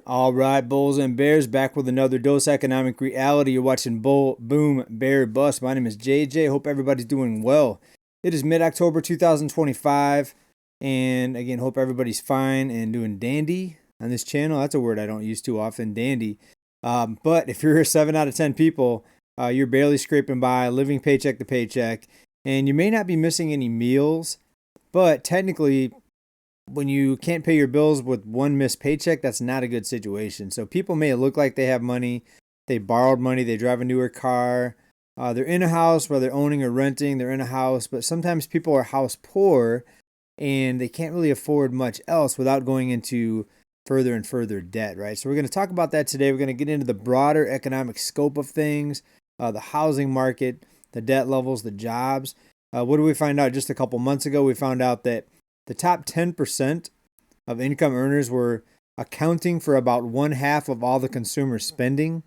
All right, Bulls and Bears, back with another dose of economic reality. You're watching Bull, Boom, Bear, Bust. My name is JJ. Hope everybody's doing well. It is mid-October 2025, and again, hope everybody's fine and doing dandy on this channel. That's a word I don't use too often, dandy. But if you're 7 out of 10 people, you're barely scraping by, living paycheck to paycheck, and you may not be missing any meals, but technically, when you can't pay your bills with one missed paycheck, that's not a good situation. So people may look like they have money, they borrowed money, they drive a newer car, they're in a house, whether owning or renting, they're in a house, but sometimes people are house poor and they can't really afford much else without going into further and further debt, right? So we're going to talk about that today. We're going to get into the broader economic scope of things, the housing market, the debt levels, the jobs. What did we find out just a couple months ago? We found out that the top 10% of income earners were accounting for about one half of all the consumer spending.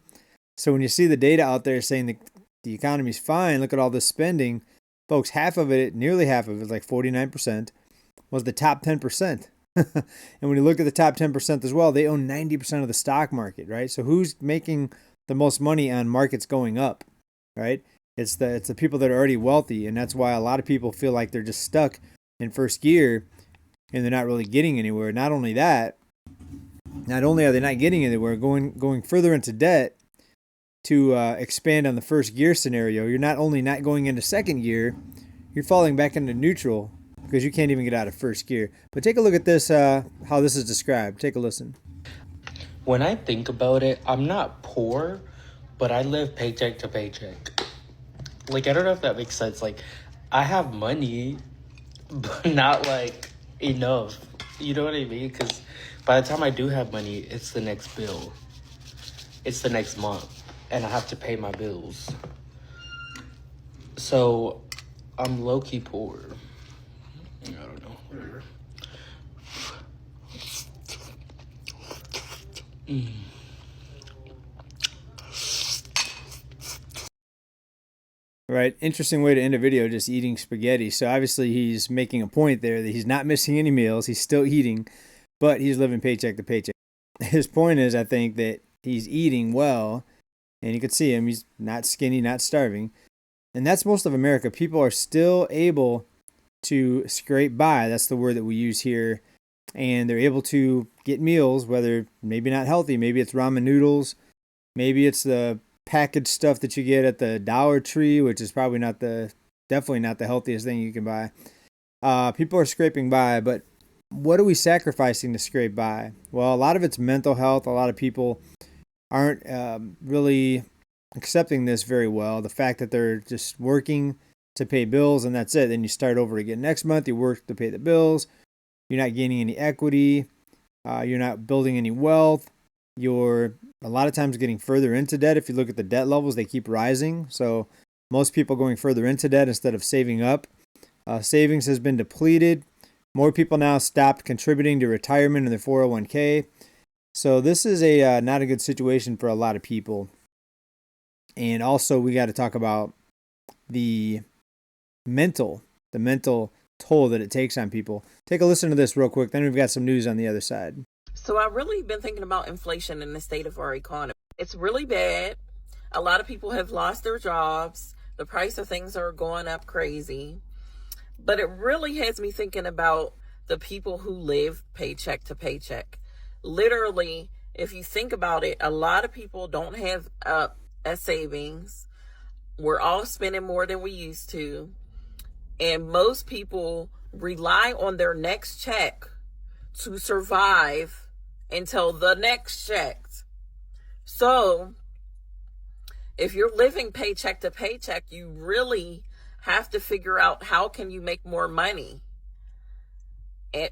So when you see the data out there saying that the economy's fine, look at all this spending, folks, half of it, nearly half of it, like 49%, was the top 10%. And when you look at the top 10% as well, they own 90% of the stock market, right? So who's making the most money on markets going up, right? It's the people that are already wealthy, and that's why a lot of people feel like they're just stuck in first gear and they're not really getting anywhere. Not only that, not only are they not getting anywhere, going further into debt to expand on the first gear scenario, you're not only not going into second gear, you're falling back into neutral because you can't even get out of first gear. But take a look at this, how this is described. Take a listen. When I think about it, I'm not poor, but I live paycheck to paycheck. Like, I don't know if that makes sense. Like, I have money, but not like enough. You know what I mean? Because by the time I do have money, it's the next bill, it's the next month, and I have to pay my bills. So I'm low-key poor. I don't know, whatever. Right. Interesting way to end a video, just eating spaghetti. So obviously he's making a point there that he's not missing any meals. He's still eating, but he's living paycheck to paycheck. His point is, I think, that he's eating well, and you can see him. He's not skinny, not starving. And that's most of America. People are still able to scrape by. That's the word that we use here. And they're able to get meals, whether maybe not healthy. Maybe it's ramen noodles. Maybe it's the packaged stuff that you get at the Dollar Tree, which is probably definitely not the healthiest thing you can buy. People are scraping by, but what are we sacrificing to scrape by? Well, a lot of it's mental health. A lot of people aren't really accepting this very well. The fact that they're just working to pay bills and that's it. Then you start over again next month. You work to pay the bills. You're not gaining any equity. You're not building any wealth. You're a lot of times getting further into debt. If you look at the debt levels, they keep rising. So most people going further into debt instead of saving up. Savings has been depleted. More people now stopped contributing to retirement in their 401k. So this is not a good situation for a lot of people. And also we got to talk about the mental toll that it takes on people. Take a listen to this real quick. Then we've got some news on the other side. So I've really been thinking about inflation in the state of our economy. It's really bad. A lot of people have lost their jobs. The price of things are going up crazy. But it really has me thinking about the people who live paycheck to paycheck. Literally, if you think about it, a lot of people don't have a savings. We're all spending more than we used to. And most people rely on their next check to survive until the next check. So if you're living paycheck to paycheck, you really have to figure out how can you make more money.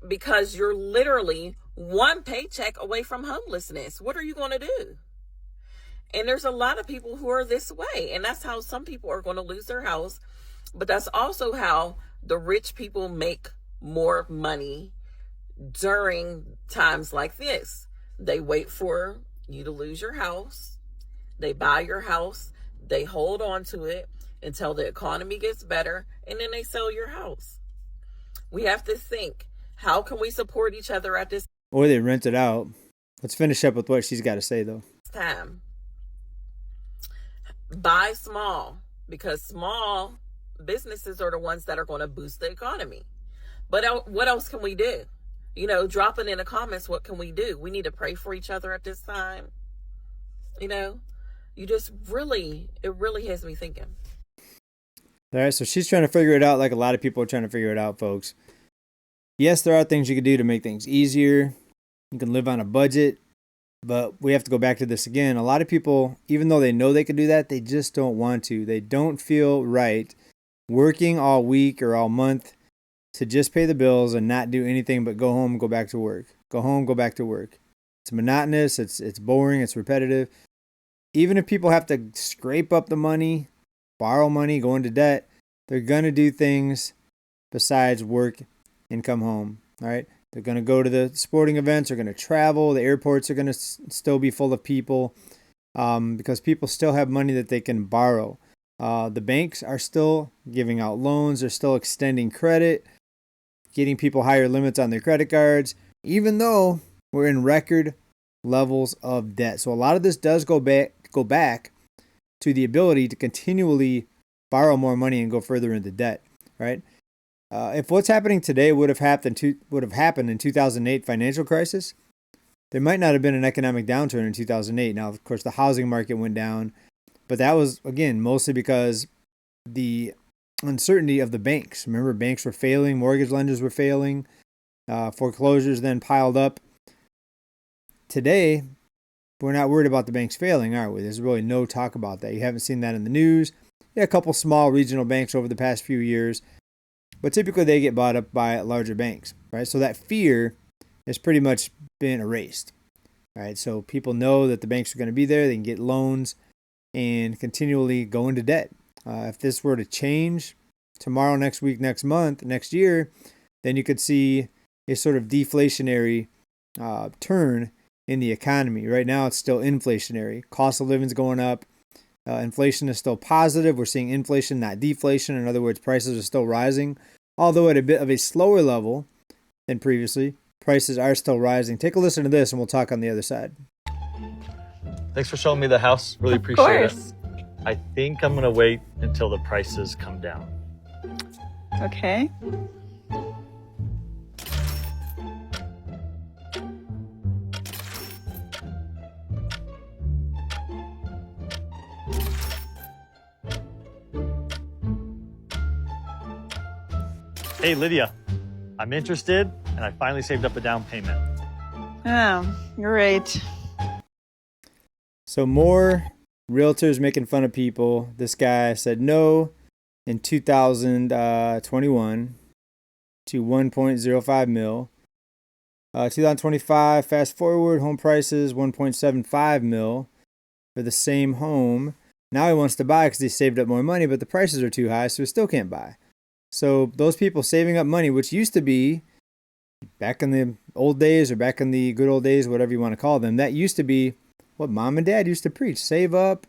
Because you're literally one paycheck away from homelessness. What are you going to do? And there's a lot of people who are this way. And that's how some people are going to lose their house. But that's also how the rich people make more money during times like this. They wait for you to lose your house. They buy your house. They hold on to it until the economy gets better, and then they sell your house. We have to think, how can we support each other at this? Or they rent it out. Let's finish up with what she's got to say, though. Time. Buy small, because small businesses are the ones that are going to boost the economy. But what else can we do? Drop it in the comments. What can we do? We need to pray for each other at this time. It really has me thinking. All right, so she's trying to figure it out like a lot of people are trying to figure it out, folks. Yes, there are things you can do to make things easier. You can live on a budget, but we have to go back to this again. A lot of people, even though they know they can do that, they just don't want to. They don't feel right working all week or all month to just pay the bills and not do anything but go home and go back to work. Go home, go back to work. It's monotonous, it's boring, it's repetitive. Even if people have to scrape up the money, borrow money, go into debt, they're going to do things besides work and come home. All right. They're going to go to the sporting events. They're going to travel. The airports are going to still be full of people because people still have money that they can borrow. The banks are still giving out loans. They're still extending credit, getting people higher limits on their credit cards, even though we're in record levels of debt. So a lot of this does go back to the ability to continually borrow more money and go further into debt, right? If what's happening today would have happened in 2008 financial crisis, there might not have been an economic downturn in 2008. Now, of course, the housing market went down, but that was, again, mostly because the uncertainty of the banks. Remember, banks were failing, mortgage lenders were failing, foreclosures then piled up. Today, we're not worried about the banks failing, are we? There's really no talk about that. You haven't seen that in the news. Yeah, a couple small regional banks over the past few years, but typically they get bought up by larger banks, right? So that fear has pretty much been erased, right? So people know that the banks are going to be there. They can get loans and continually go into debt. If this were to change tomorrow, next week, next month, next year, then you could see a sort of deflationary turn in the economy. Right now, it's still inflationary. Cost of living is going up. Inflation is still positive. We're seeing inflation, not deflation. In other words, prices are still rising, although at a bit of a slower level than previously. Prices are still rising. Take a listen to this, and we'll talk on the other side. Thanks for showing me the house. Really appreciate it. I think I'm going to wait until the prices come down. Okay. Hey, Lydia, I'm interested, and I finally saved up a down payment. Oh, great. So more realtors making fun of people. This guy said no in 2021 to 1.05 mil. 2025, fast forward, home prices 1.75 mil for the same home. Now he wants to buy because he saved up more money, but the prices are too high, so he still can't buy. So those people saving up money, which used to be back in the old days or back in the good old days, whatever you want to call them, that used to be what mom and dad used to preach. Save up.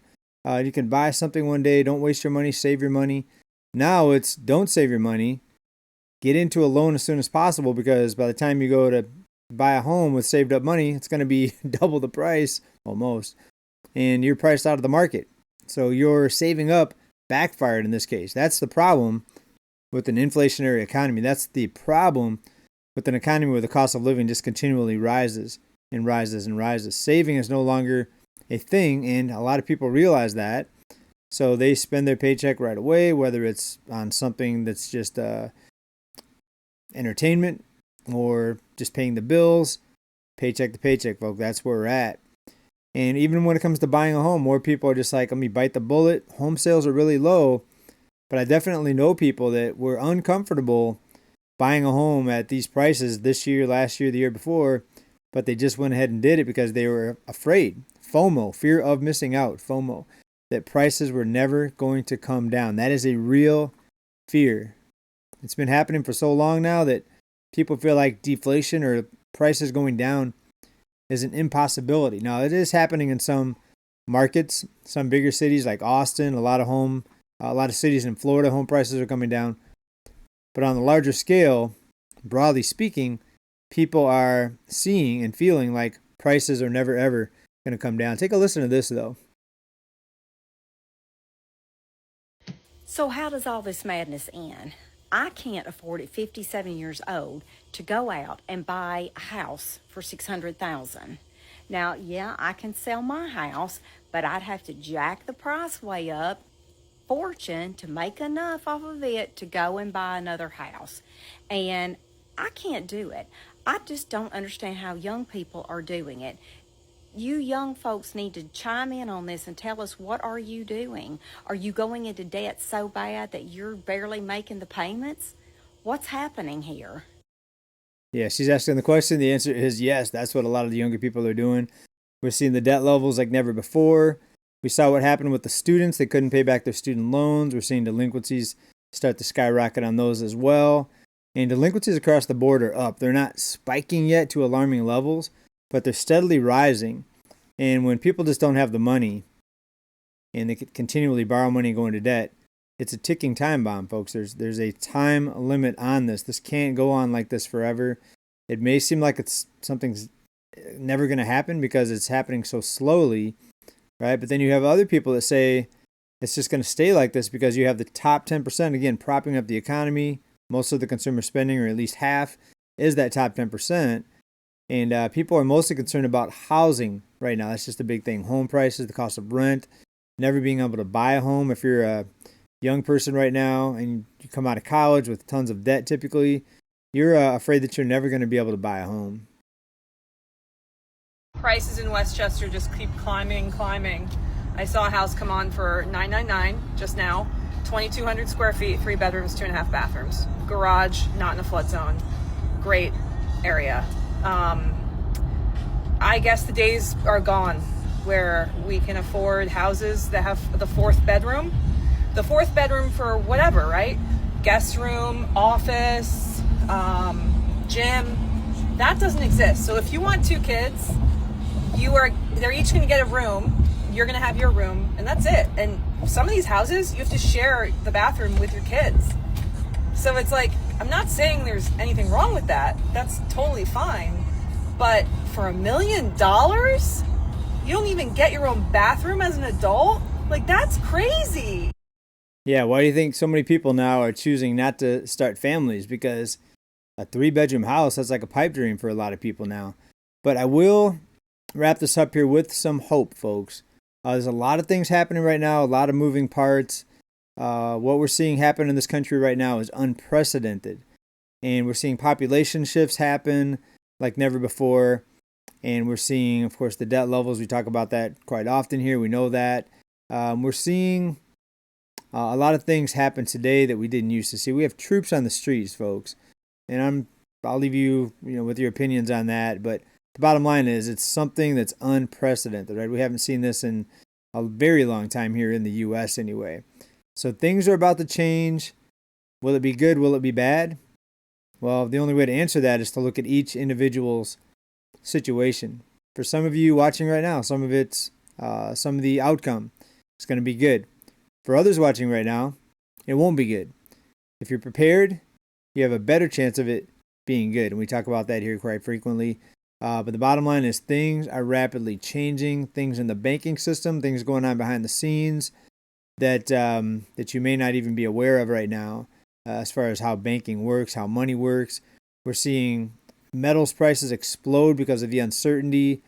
You can buy something one day. Don't waste your money. Save your money. Now it's don't save your money. Get into a loan as soon as possible, because by the time you go to buy a home with saved up money, it's going to be double the price almost. And you're priced out of the market. So your saving up backfired in this case. That's the problem with an inflationary economy. That's the problem with an economy where the cost of living just continually rises and rises and rises. Saving is no longer a thing, and a lot of people realize that. So they spend their paycheck right away, whether it's on something that's just entertainment or just paying the bills. Paycheck to paycheck, folks. That's where we're at. And even when it comes to buying a home, more people are just like, let me bite the bullet. Home sales are really low. But I definitely know people that were uncomfortable buying a home at these prices this year, last year, the year before, but they just went ahead and did it because they were afraid. FOMO, fear of missing out, FOMO, that prices were never going to come down. That is a real fear. It's been happening for so long now that people feel like deflation or prices going down is an impossibility. Now, it is happening in some markets, some bigger cities like Austin, a lot of cities in Florida, home prices are coming down. But on the larger scale, broadly speaking, people are seeing and feeling like prices are never ever going to come down. Take a listen to this though. So how does all this madness end? I can't afford at 57 years old to go out and buy a house for $600,000. Now, yeah, I can sell my house, but I'd have to jack the price way up, fortune, to make enough off of it to go and buy another house. And I can't do it. I just don't understand how young people are doing it. You young folks need to chime in on this and tell us, what are you doing? Are you going into debt so bad that you're barely making the payments? What's happening here? Yeah, she's asking the question. The answer is yes. That's what a lot of the younger people are doing. We're seeing the debt levels like never before. We saw what happened with the students. They couldn't pay back their student loans. We're seeing delinquencies start to skyrocket on those as well. And delinquencies across the board are up. They're not spiking yet to alarming levels, but they're steadily rising. And when people just don't have the money and they continually borrow money and go into debt, it's a ticking time bomb, folks. There's a time limit on this. This can't go on like this forever. It may seem like something's never going to happen because it's happening so slowly, right? But then you have other people that say it's just going to stay like this because you have the top 10%, again, propping up the economy. Most of the consumer spending, or at least half, is that top 10%. And people are mostly concerned about housing right now. That's just a big thing. Home prices, the cost of rent, never being able to buy a home. If you're a young person right now and you come out of college with tons of debt typically, you're afraid that you're never going to be able to buy a home. Prices in Westchester just keep climbing. I saw a house come on for $999 just now. 2,200 square feet, 3 bedrooms, 2.5 bathrooms. Garage, not in a flood zone. Great area. I guess the days are gone where we can afford houses that have the fourth bedroom. The fourth bedroom for whatever, right? Guest room, office, gym. That doesn't exist. So if you want 2 kids, they're each going to get a room. You're going to have your room, and that's it. And some of these houses, you have to share the bathroom with your kids. So it's like, I'm not saying there's anything wrong with that. That's totally fine. But for $1 million, you don't even get your own bathroom as an adult? Like, that's crazy. Yeah, why do you think so many people now are choosing not to start families? Because a 3-bedroom house, that's like a pipe dream for a lot of people now. But I will wrap this up here with some hope, folks. There's a lot of things happening right now, a lot of moving parts. What we're seeing happen in this country right now is unprecedented. And we're seeing population shifts happen like never before. And we're seeing, of course, the debt levels. We talk about that quite often here. We know that. We're seeing a lot of things happen today that we didn't used to see. We have troops on the streets, folks. And I'll leave you, with your opinions on that. But the bottom line is it's something that's unprecedented, right? We haven't seen this in a very long time here in the U.S. anyway. So things are about to change. Will it be good? Will it be bad? Well, the only way to answer that is to look at each individual's situation. For some of you watching right now, some of the outcome is going to be good. For others watching right now, it won't be good. If you're prepared, you have a better chance of it being good. And we talk about that here quite frequently. But the bottom line is things are rapidly changing. Things in the banking system, things going on behind the scenes that you may not even be aware of right now, as far as how banking works, how money works. We're seeing metals prices explode because of the uncertainty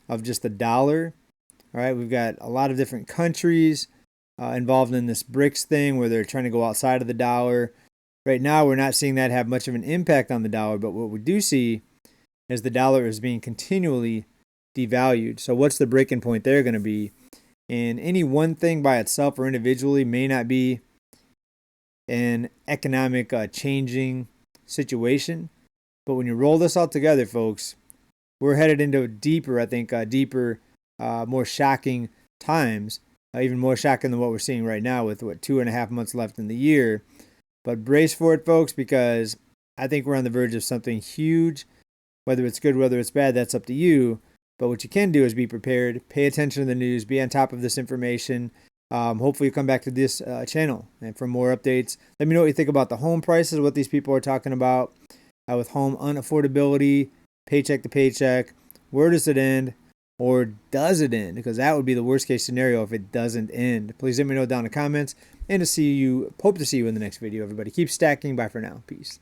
of just the dollar. All right, we've got a lot of different countries involved in this BRICS thing where they're trying to go outside of the dollar. Right now, we're not seeing that have much of an impact on the dollar, but what we do see is the dollar is being continually devalued. So what's the breaking point there going to be? And any one thing by itself or individually may not be an economic changing situation. But when you roll this all together, folks, we're headed into deeper, more shocking times, even more shocking than what we're seeing right now with 2.5 months left in the year. But brace for it, folks, because I think we're on the verge of something huge. Whether it's good, whether it's bad, that's up to you. But what you can do is be prepared, pay attention to the news, be on top of this information. Hopefully you come back to this channel and for more updates. Let me know what you think about the home prices, what these people are talking about with home unaffordability, paycheck to paycheck. Where does it end? Or does it end? Because that would be the worst case scenario if it doesn't end. Please let me know down in the comments. And hope to see you in the next video, everybody. Keep stacking. Bye for now. Peace.